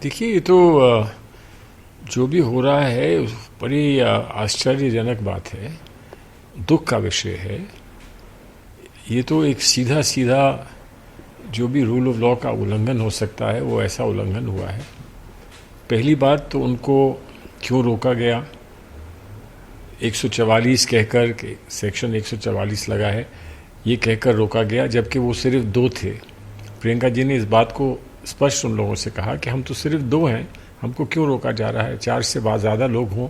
देखिए, ये तो जो भी हो रहा है बड़ी आश्चर्यजनक बात है, दुख का विषय है। ये तो एक सीधा सीधा जो भी रूल ऑफ लॉ का उल्लंघन हो सकता है वो ऐसा उल्लंघन हुआ है। पहली बात तो उनको क्यों रोका गया, 144 कहकर के सेक्शन 144 लगा है, ये कहकर रोका गया, जबकि वो सिर्फ 2 थे। प्रियंका जी ने इस बात को स्पष्ट उन लोगों से कहा कि हम तो सिर्फ 2 हैं, हमको क्यों रोका जा रहा है, 4 से ज़्यादा लोग हों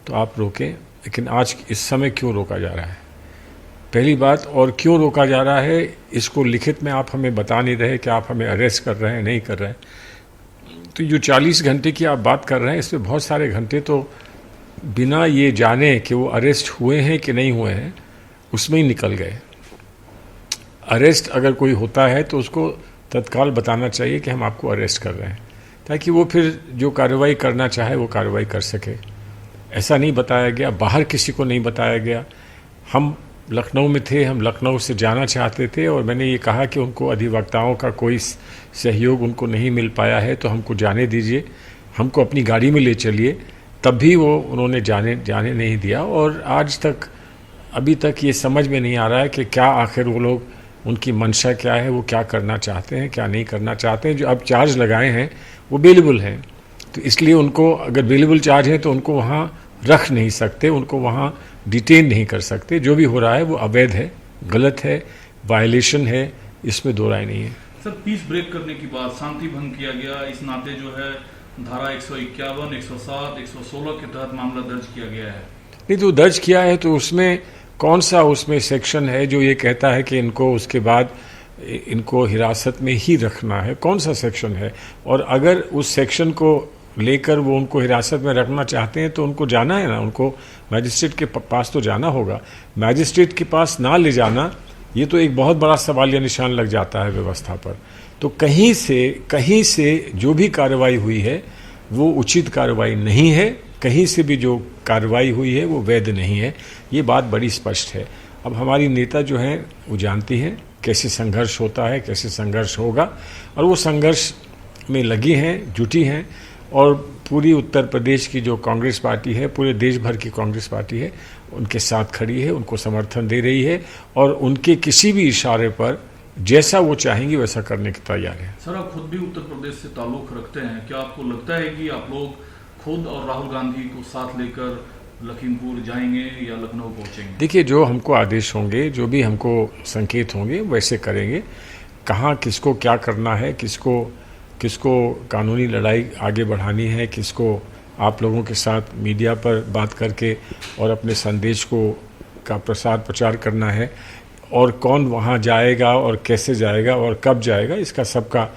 तो आप रोकें, लेकिन आज इस समय क्यों रोका जा रहा है, पहली बात। और क्यों रोका जा रहा है इसको लिखित में आप हमें बता नहीं रहे कि आप हमें अरेस्ट कर रहे हैं, नहीं कर रहे हैं। तो जो 40 घंटे की आप बात कर रहे हैं, इसमें बहुत सारे घंटे तो बिना ये जाने कि वो अरेस्ट हुए हैं कि नहीं हुए हैं उसमें ही निकल गए। अरेस्ट अगर कोई होता है तो उसको तत्काल बताना चाहिए कि हम आपको अरेस्ट कर रहे हैं, ताकि वो फिर जो कार्रवाई करना चाहे वो कार्रवाई कर सके। ऐसा नहीं बताया गया, बाहर किसी को नहीं बताया गया। हम लखनऊ में थे, हम लखनऊ से जाना चाहते थे और मैंने ये कहा कि उनको अधिवक्ताओं का कोई सहयोग उनको नहीं मिल पाया है तो हमको जाने दीजिए, हमको अपनी गाड़ी में ले चलिए, तब भी वो उन्होंने जाने नहीं दिया। और आज तक अभी तक ये समझ में नहीं आ रहा है कि क्या आखिर वो लोग, उनकी मंशा क्या है, वो क्या करना चाहते हैं, क्या नहीं करना चाहते हैं। जो अब चार्ज लगाए हैं वो बेलेबल हैं, तो इसलिए उनको, अगर बेलेबल चार्ज है तो उनको वहाँ रख नहीं सकते, उनको वहाँ डिटेन नहीं कर सकते। जो भी हो रहा है वो अवैध है, गलत है, वायलेशन है, इसमें दो राय नहीं है। सर, पीस ब्रेक करने की बात, शांति भंग किया गया, इस नाते जो है धारा 151, 107, 116 के तहत मामला दर्ज किया गया है। नहीं तो दर्ज किया है तो उसमें कौन सा उसमें सेक्शन है जो ये कहता है कि इनको उसके बाद इनको हिरासत में ही रखना है, कौन सा सेक्शन है? और अगर उस सेक्शन को लेकर वो उनको हिरासत में रखना चाहते हैं तो उनको जाना है ना, उनको मैजिस्ट्रेट के पास तो जाना होगा। मैजिस्ट्रेट के पास ना ले जाना, ये तो एक बहुत बड़ा सवालिया निशान लग जाता है व्यवस्था पर। तो कहीं से जो भी कार्रवाई हुई है वो उचित कार्रवाई नहीं है, कहीं से भी जो कार्रवाई हुई है वो वैध नहीं है, ये बात बड़ी स्पष्ट है। अब हमारी नेता जो हैं वो जानती हैं कैसे संघर्ष होता है, कैसे संघर्ष होगा, और वो संघर्ष में लगी हैं, जुटी हैं। और पूरी उत्तर प्रदेश की जो कांग्रेस पार्टी है, पूरे देश भर की कांग्रेस पार्टी है, उनके साथ खड़ी है, उनको समर्थन दे रही है और उनके किसी भी इशारे पर जैसा वो चाहेंगे वैसा करने की तैयार है। सर, आप खुद भी उत्तर प्रदेश से ताल्लुक रखते हैं, क्या आपको लगता है कि आप लोग खुद और राहुल गांधी को साथ लेकर लखीमपुर जाएंगे या लखनऊ पहुंचेंगे? देखिए, जो हमको आदेश होंगे, जो भी हमको संकेत होंगे वैसे करेंगे। कहाँ किसको क्या करना है, किसको कानूनी लड़ाई आगे बढ़ानी है, किसको आप लोगों के साथ मीडिया पर बात करके और अपने संदेश का प्रसार प्रचार करना है, और कौन वहाँ जाएगा और कैसे जाएगा और कब जाएगा, इसका सबका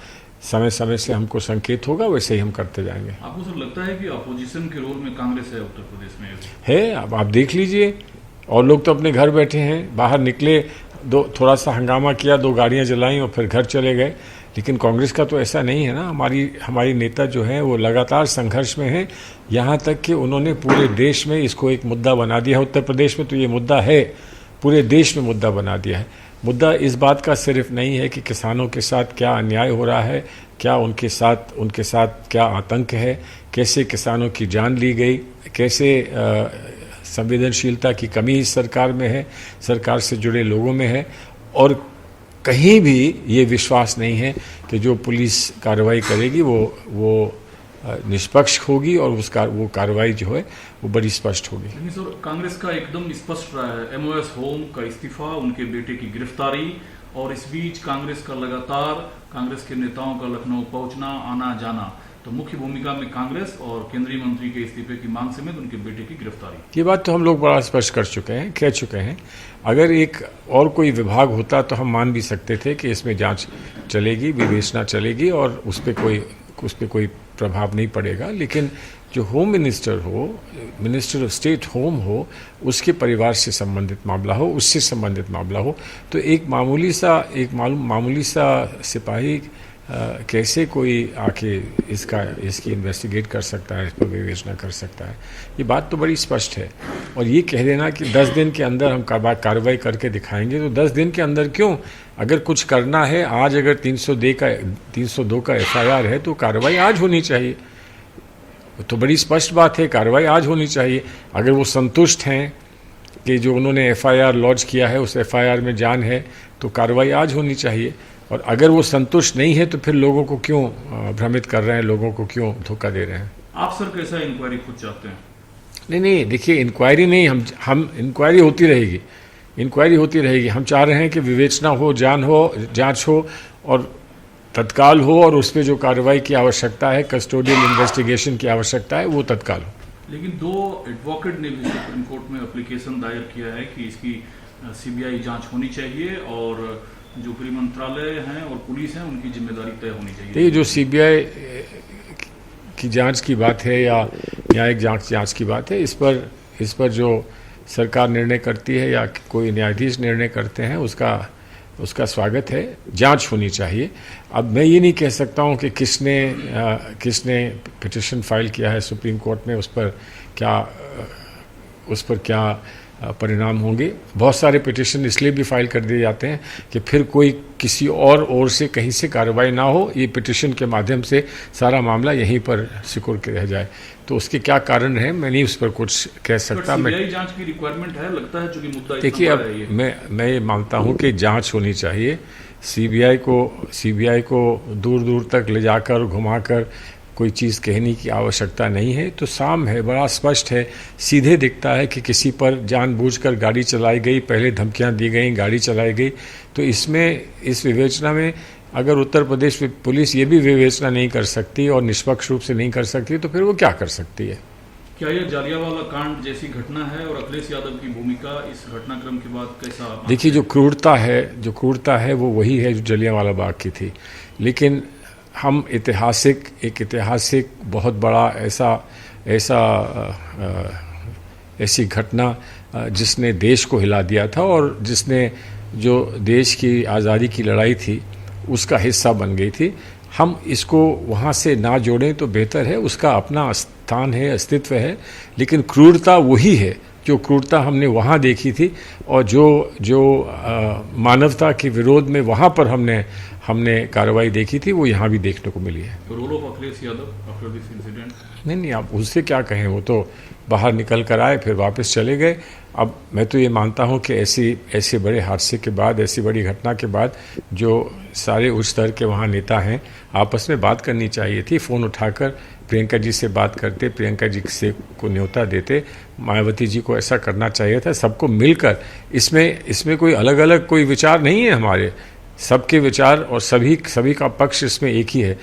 समय समय से हमको संकेत होगा, वैसे ही हम करते जाएंगे। आपको सर लगता है कि अपोजिशन के रोल में कांग्रेस है उत्तर प्रदेश में? है, अब आप देख लीजिए, और लोग तो अपने घर बैठे हैं, बाहर निकले, थोड़ा सा हंगामा किया, 2 गाड़ियां जलाई और फिर घर चले गए। लेकिन कांग्रेस का तो ऐसा नहीं है ना। हमारी नेता जो है वो लगातार संघर्ष में है, यहाँ तक कि उन्होंने पूरे देश में इसको एक मुद्दा बना दिया है। उत्तर प्रदेश में तो ये मुद्दा है, पूरे देश में मुद्दा बना दिया है। मुद्दा इस बात का सिर्फ नहीं है कि किसानों के साथ क्या अन्याय हो रहा है, क्या उनके साथ क्या आतंक है, कैसे किसानों की जान ली गई, कैसे संवेदनशीलता की कमी इस सरकार में है, सरकार से जुड़े लोगों में है, और कहीं भी ये विश्वास नहीं है कि जो पुलिस कार्रवाई करेगी वो निष्पक्ष होगी और वो कार्रवाई जो है वो बड़ी स्पष्ट होगी। लेकिन सर, कांग्रेस का एकदम स्पष्ट रहा है, एमओएस होम का इस्तीफा, उनके बेटे की गिरफ्तारी, और इस बीच कांग्रेस का लगातार कांग्रेस के नेताओं का लखनऊ पहुंचना, आना जाना, तो मुख्य भूमिका में कांग्रेस और केंद्रीय मंत्री के इस्तीफे की मांग समेत उनके बेटे की गिरफ्तारी। ये बात तो हम लोग बड़ा स्पष्ट कर चुके हैं, कह चुके हैं। अगर एक और कोई विभाग होता तो हम मान भी सकते थे कि इसमें जांच चलेगी, विवेचना चलेगी और उस पर कोई प्रभाव नहीं पड़ेगा। लेकिन जो होम मिनिस्टर हो, मिनिस्टर ऑफ स्टेट होम हो, उसके परिवार से संबंधित मामला हो, उससे संबंधित मामला हो, तो एक मामूली सा सिपाही कैसे कोई आके इसकी इन्वेस्टिगेट कर सकता है, इस पर विवेचना कर सकता है? ये बात तो बड़ी स्पष्ट है। और ये कह देना कि 10 दिन के अंदर हम कार्रवाई करके दिखाएंगे, तो 10 दिन के अंदर क्यों? अगर कुछ करना है, आज अगर 302 का FIR है तो कार्रवाई आज होनी चाहिए। तो बड़ी स्पष्ट बात है, कार्रवाई आज होनी चाहिए। अगर वो संतुष्ट हैं कि जो उन्होंने FIR लॉन्च किया है उस FIR में जान है, तो कार्रवाई आज होनी चाहिए। और अगर वो संतुष्ट नहीं है तो फिर लोगों को क्यों भ्रमित कर रहे हैं, लोगों को क्यों धोखा दे रहे हैं? आप सर कैसा इंक्वायरी खुद चाहते हैं? नहीं, देखिए, इंक्वायरी नहीं, हम इंक्वायरी होती रहेगी, इंक्वायरी होती रहेगी। हम चाह रहे हैं कि विवेचना हो, जांच हो और तत्काल हो, और उस पर जो कार्रवाई की आवश्यकता है, कस्टोडियल इन्वेस्टिगेशन की आवश्यकता है, वो तत्काल हो। लेकिन 2 एडवोकेट ने भी सुप्रीम कोर्ट में एप्लीकेशन दायर किया है कि इसकी CBI जांच होनी चाहिए और जो गृह मंत्रालय हैं और पुलिस हैं उनकी जिम्मेदारी तय होनी चाहिए। ये जो CBI की जांच की बात है या न्यायिक जांच की बात है, इस पर जो सरकार निर्णय करती है या कोई न्यायाधीश निर्णय करते हैं, उसका स्वागत है। जांच होनी चाहिए। अब मैं ये नहीं कह सकता हूं कि किसने पिटीशन फाइल किया है सुप्रीम कोर्ट में, उस पर क्या परिणाम होंगे। बहुत सारे पिटीशन इसलिए भी फाइल कर दिए जाते हैं कि फिर कोई किसी और ओर से कहीं से कार्रवाई ना हो, ये पिटीशन के माध्यम से सारा मामला यहीं पर सिकुड़ के रह जाए। तो उसके क्या कारण है, मैं नहीं उस पर कुछ कह सकता। CBI जांच की रिक्वायरमेंट है, लगता है, चूंकि मुद्दा देखिए, अब मैं ये मानता हूं कि जांच होनी चाहिए। CBI को दूर दूर तक ले जाकर घुमाकर कोई चीज़ कहने की आवश्यकता नहीं है। तो साम है, बड़ा स्पष्ट है, सीधे दिखता है कि किसी पर जानबूझकर गाड़ी चलाई गई, पहले धमकियां दी गई, गाड़ी चलाई गई। तो इस विवेचना में अगर उत्तर प्रदेश पुलिस ये भी विवेचना नहीं कर सकती और निष्पक्ष रूप से नहीं कर सकती, तो फिर वो क्या कर सकती है? क्या यह जालियांवाला कांड जैसी घटना है और अखिलेश यादव की भूमिका इस घटनाक्रम के बाद कैसा? देखिए, जो क्रूरता है वो वही है जो जलियांवाला बाग की थी। लेकिन हम एक ऐतिहासिक बहुत बड़ा ऐसी घटना जिसने देश को हिला दिया था और जिसने जो देश की आज़ादी की लड़ाई थी उसका हिस्सा बन गई थी, हम इसको वहाँ से ना जोड़ें तो बेहतर है। उसका अपना स्थान है, अस्तित्व है, लेकिन क्रूरता वही है जो क्रूरता हमने वहाँ देखी थी और जो मानवता के विरोध में वहाँ पर हमने कार्रवाई देखी थी, वो यहाँ भी देखने को मिली है। Role of Akhilesh Yadav after this incident? नहीं, आप उससे क्या कहें, वो तो बाहर निकल कर आए, फिर वापस चले गए। अब मैं तो ये मानता हूँ कि ऐसे बड़े हादसे के बाद, ऐसी बड़ी घटना के बाद जो सारे उच्च स्तर के वहाँ नेता हैं, आपस में बात करनी चाहिए थी। फ़ोन उठाकर प्रियंका जी से बात करते, प्रियंका जी से को न्योता देते, मायावती जी को ऐसा करना चाहिए था, सबको मिलकर। इसमें कोई अलग अलग कोई विचार नहीं है हमारे, सबके विचार और सभी का पक्ष इसमें एक ही है।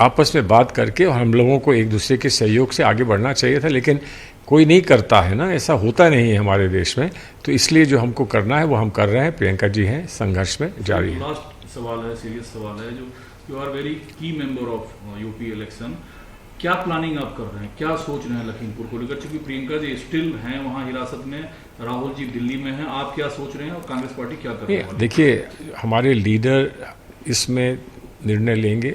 आपस में बात करके और हम लोगों को एक दूसरे के सहयोग से आगे बढ़ना चाहिए था, लेकिन कोई नहीं करता है ना, ऐसा होता नहीं है हमारे देश में। तो इसलिए जो हमको करना है वो हम कर रहे हैं। प्रियंका जी हैं, संघर्ष में जारी है। लास्ट सवाल है, सीरियस सवाल है, जो यू आर वेरी की मेंबर ऑफ यूपी इलेक्शन, क्या प्लानिंग आप कर रहे हैं, क्या सोच रहे हैं लखीमपुर को लेकर? चूंकि प्रियंका जी स्टिल हैं वहाँ हिरासत में, राहुल जी दिल्ली में हैं, आप क्या सोच रहे हैं और कांग्रेस पार्टी क्या कर रही है? देखिए, हमारे लीडर इसमें निर्णय लेंगे,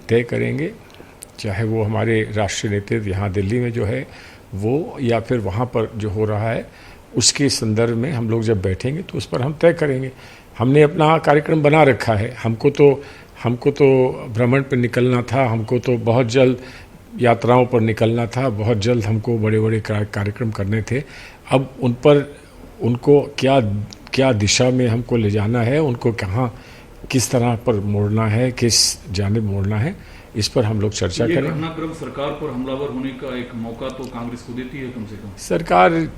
तय करेंगे, चाहे वो हमारे राष्ट्रीय नेतृत्व यहाँ दिल्ली में जो है वो, या फिर वहाँ पर जो हो रहा है उसके संदर्भ में हम लोग जब बैठेंगे तो उस पर हम तय करेंगे। हमने अपना कार्यक्रम बना रखा है। हमको तो भ्रमण पर निकलना था, हमको तो बहुत जल्द यात्राओं पर निकलना था, बहुत जल्द हमको बड़े बड़े कार्यक्रम करने थे। अब उनको क्या दिशा में हमको ले जाना है, उनको कहाँ किस तरह पर मोड़ना है, किस जानिब मोड़ना है, इस पर हम लोग चर्चा करें। घटनाक्रम सरकार पर हमलावर होने का एक मौका तो कांग्रेस को देती है कम से कम। सरकार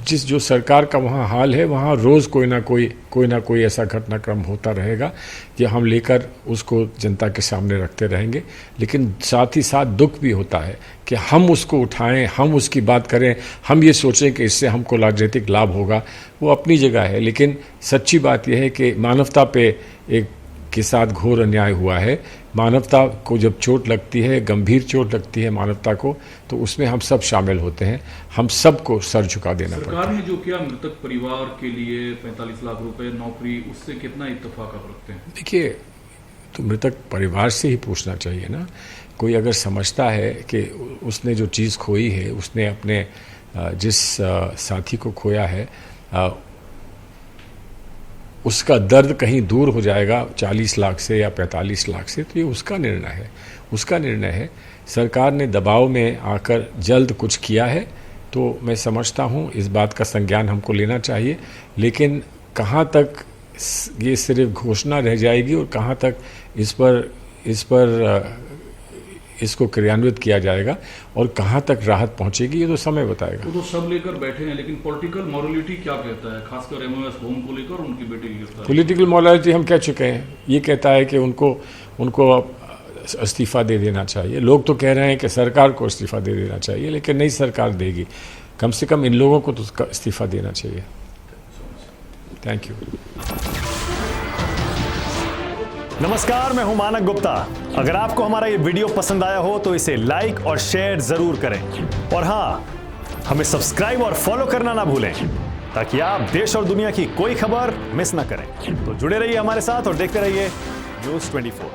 जो सरकार का वहाँ हाल है, वहाँ रोज़ कोई ना कोई ऐसा घटनाक्रम होता रहेगा कि हम लेकर उसको जनता के सामने रखते रहेंगे। लेकिन साथ ही साथ दुख भी होता है कि हम उसको उठाएं, हम उसकी बात करें, हम ये सोचें कि इससे हमको राजनीतिक लाभ होगा। वो अपनी जगह है, लेकिन सच्ची बात यह है कि मानवता पे के साथ घोर अन्याय हुआ है। मानवता को जब चोट लगती है, गंभीर चोट लगती है मानवता को, तो उसमें हम सब शामिल होते हैं। हम सबको सर झुका देना पड़ता है। सरकार ने जो किया मृतक परिवार के लिए 45 लाख रुपए, नौकरी, उससे कितना इत्तेफाक आप रखते हैं? देखिए, तो मृतक परिवार से ही पूछना चाहिए ना। कोई अगर समझता है कि उसने जो चीज़ खोई है, उसने अपने जिस साथी को खोया है, उसका दर्द कहीं दूर हो जाएगा 40 लाख से या 45 लाख से, तो ये उसका निर्णय है। सरकार ने दबाव में आकर जल्द कुछ किया है, तो मैं समझता हूँ इस बात का संज्ञान हमको लेना चाहिए, लेकिन कहाँ तक ये सिर्फ घोषणा रह जाएगी और कहाँ तक इसको क्रियान्वित किया जाएगा और कहाँ तक राहत पहुंचेगी, ये तो समय बताएगा। वो तो सब लेकर बैठे हैं, लेकिन पॉलिटिकल मॉरलिटी क्या कहता है, खासकर एमओएस होम को लेकर उनकी बेटे की गिरफ्तारी? पॉलिटिकल मॉरलिटी हम कह चुके हैं, ये कहता है कि उनको इस्तीफा दे देना चाहिए। लोग तो कह रहे हैं कि सरकार को इस्तीफा दे देना चाहिए, लेकिन नहीं सरकार देगी, कम से कम इन लोगों को तो इस्तीफा देना चाहिए। Thank you. नमस्कार, मैं हूं मानक गुप्ता। अगर आपको हमारा ये वीडियो पसंद आया हो तो इसे लाइक और शेयर जरूर करें, और हां, हमें सब्सक्राइब और फॉलो करना ना भूलें, ताकि आप देश और दुनिया की कोई खबर मिस ना करें। तो जुड़े रहिए हमारे साथ और देखते रहिए न्यूज़ 24।